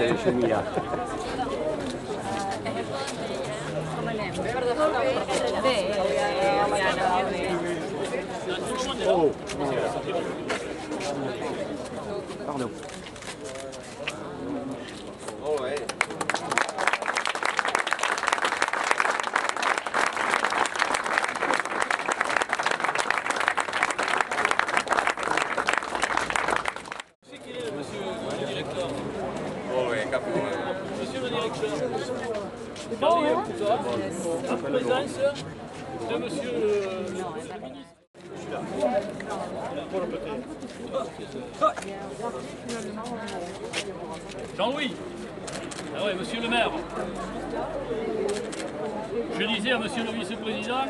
deixa'm mirar. Oh, pardon. Molt bé. Molt bé, cap problema. Monsieur le directeur, qu'allez-vous en présence de monsieur le ministre. Jean-Louis. Ah ouais, monsieur le maire. Je disais à monsieur le vice-président,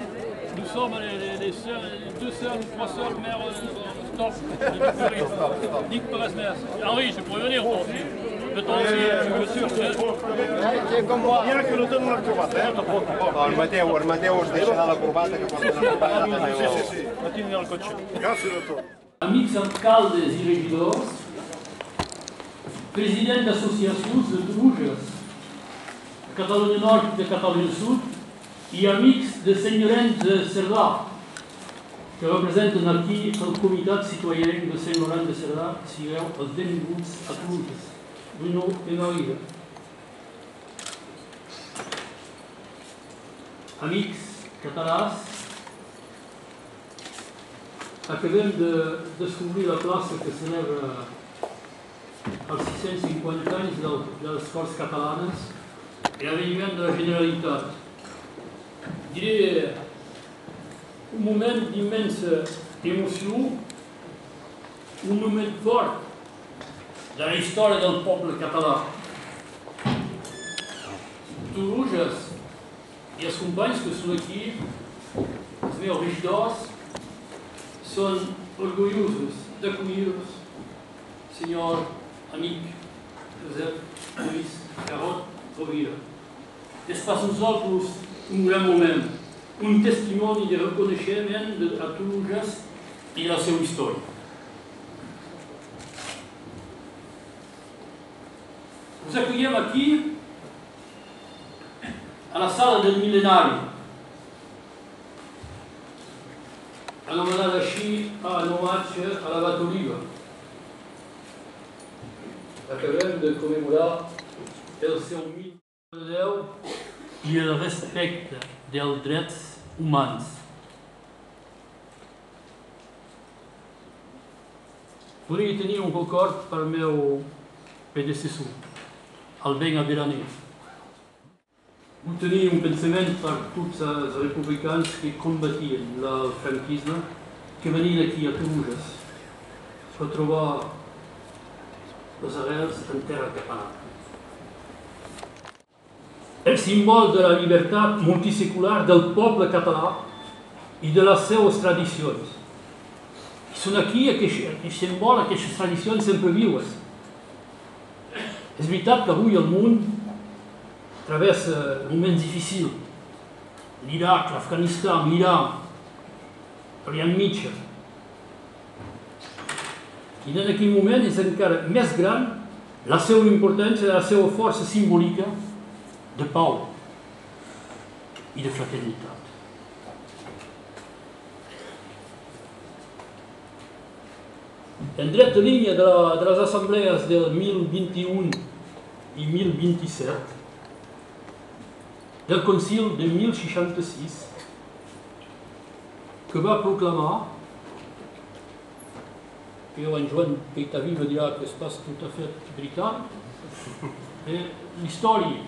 nous sommes les deux seuls ou trois seuls maires stop de Dick Perez-Mers. Henri, je pourrais venir aussi. Peut-on aussi, monsieur. Mira que no tenen la corbata, El Mateu es deixa anar la corbata que porta la corbata. Sí. No tinc ni el cotxe. Gràcies a tot. Amics alcaldes i regidors, president d'associacions de Toluges, de Catalunya Nord i de Catalunya Sud i amics de senyorens de Cerdà, que representen aquí el Comitat Citoyen de Sant Laurent de Cerdà, sigueu els benvinguts a Toluges. Benvinguda. Amics catalans, acabem de descobrir la plaça que celebra els 650 anys de les Corts Catalanes i l'aveniment de la Generalitat. Diré un moment d'immensa emoció, un moment fort de la història del poble català. Toluges i els companys que són aquí, els meus regidors, són orgullosos d'acollir-vos, senyor amic Josep Lluís Carot Rovira. És per nosaltres un gran moment, un testimoni de reconeixement a Toluges i de la seva història. Us acollem aquí, a la sala del Mil·lenari, anomenada així en homenatge a l'abat Oliva. Acabem de commemorar el seu mite de Déu i el respecte dels drets humans. Podria tenir un record per al meu predecessor, el Ben Averaner. Vull tenir un pensament per tots els republicans que combatien el franquisme, que venien aquí a Toluges per trobar les arrels en terra catalana. El símbol de la llibertat multisecular del poble català i de les seves tradicions. I són aquí aquest símbol, aquestes tradicions sempre vives. És veritat que avui el món travessa moments difícils. L'Iraq, l'Afganistan, l'Iran, l'Orient Mitjà. I en aquell moment és encara més gran la seva importància, la seva força simbòlica de pau i de fraternitat. En dreta línia de les assemblees del 1021 i 1027, del Concili de 1066, que va proclamar, que en Joan Peitaví me dirà que és pas tot a fet veritat, l'història.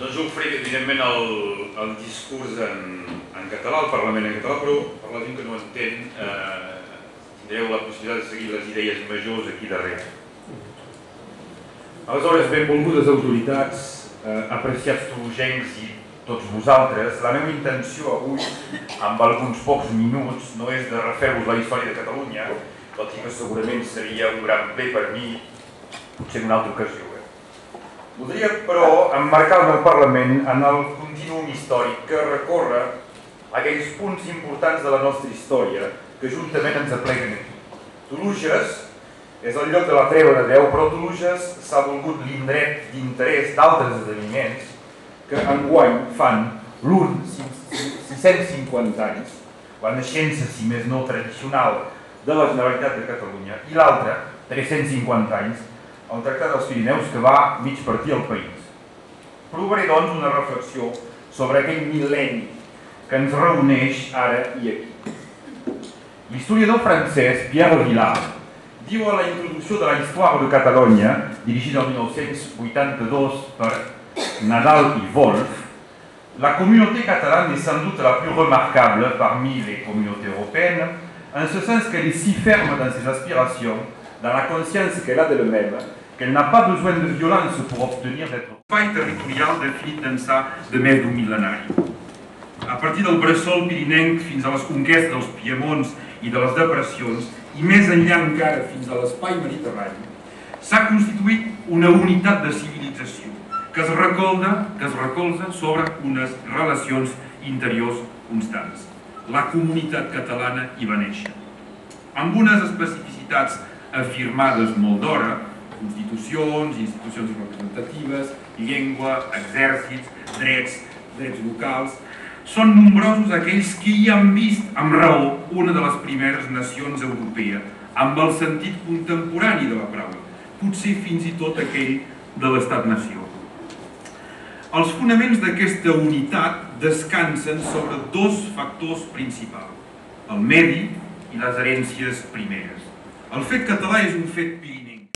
Doncs jo oferiré evidentment el discurs en català, el Parlament en català, però per la gent que no entén tindreu la possibilitat de seguir les idees majors aquí darrere. Aleshores, benvolgudes autoritats, apreciats tolugencs i tots vosaltres, la meva intenció avui, amb alguns pocs minuts, no és de refer-vos la història de Catalunya, tot i que segurament seria un gran bé per mi, potser en una altra ocasió. Voldria, però, emmarcar el meu Parlament en el contínuum històric que recorre aquells punts importants de la nostra història que juntament ens apleguen aquí. Toluges És el lloc de la treva de Déu, però Toluges s'ha volgut l'indret d'interès d'altres esdeveniments que enguany fan l'un 650 anys, la naixença, si més no tradicional, de la Generalitat de Catalunya, i l'altre, 350 anys, el Tractat dels Pirineus, que va mig partir el país. Provaré, doncs, una reflexió sobre aquell mil·lenni que ens reuneix ara i aquí. L'historiador francès Pierre Vilar diu a la introducció de la Histoire de Catalogne, dirigida en 1982 per Nadal i Wolf, la communauté catalane est sans doute la plus remarquable parmi les communautés européennes, en ce sens qu'elle est si ferme dans ses aspirations, dans la conscience qu'elle a d'elle-même, qu'elle n'a pas besoin de violence pour obtenir d'être espai territorial definit d'ençà de més d'un mil·lenari. A partir del bressol pirinenc fins a les conquestes dels Piemons i de les depressions, i més enllà encara fins a l'espai mediterrani, s'ha constituït una unitat de civilització que es recolza sobre unes relacions interiors constants. La comunitat catalana hi va néixer, amb unes especificitats afirmades molt d'hora, constitucions, institucions representatives, llengua, exèrcits, drets locals. Són nombrosos aquells que hi han vist amb raó una de les primeres nacions europees, amb el sentit contemporani de la paraula, potser fins i tot aquell de l'estat-nació. Els fonaments d'aquesta unitat descansen sobre dos factors principals, el medi i les herències primeres. El fet català és un fet pirinenc,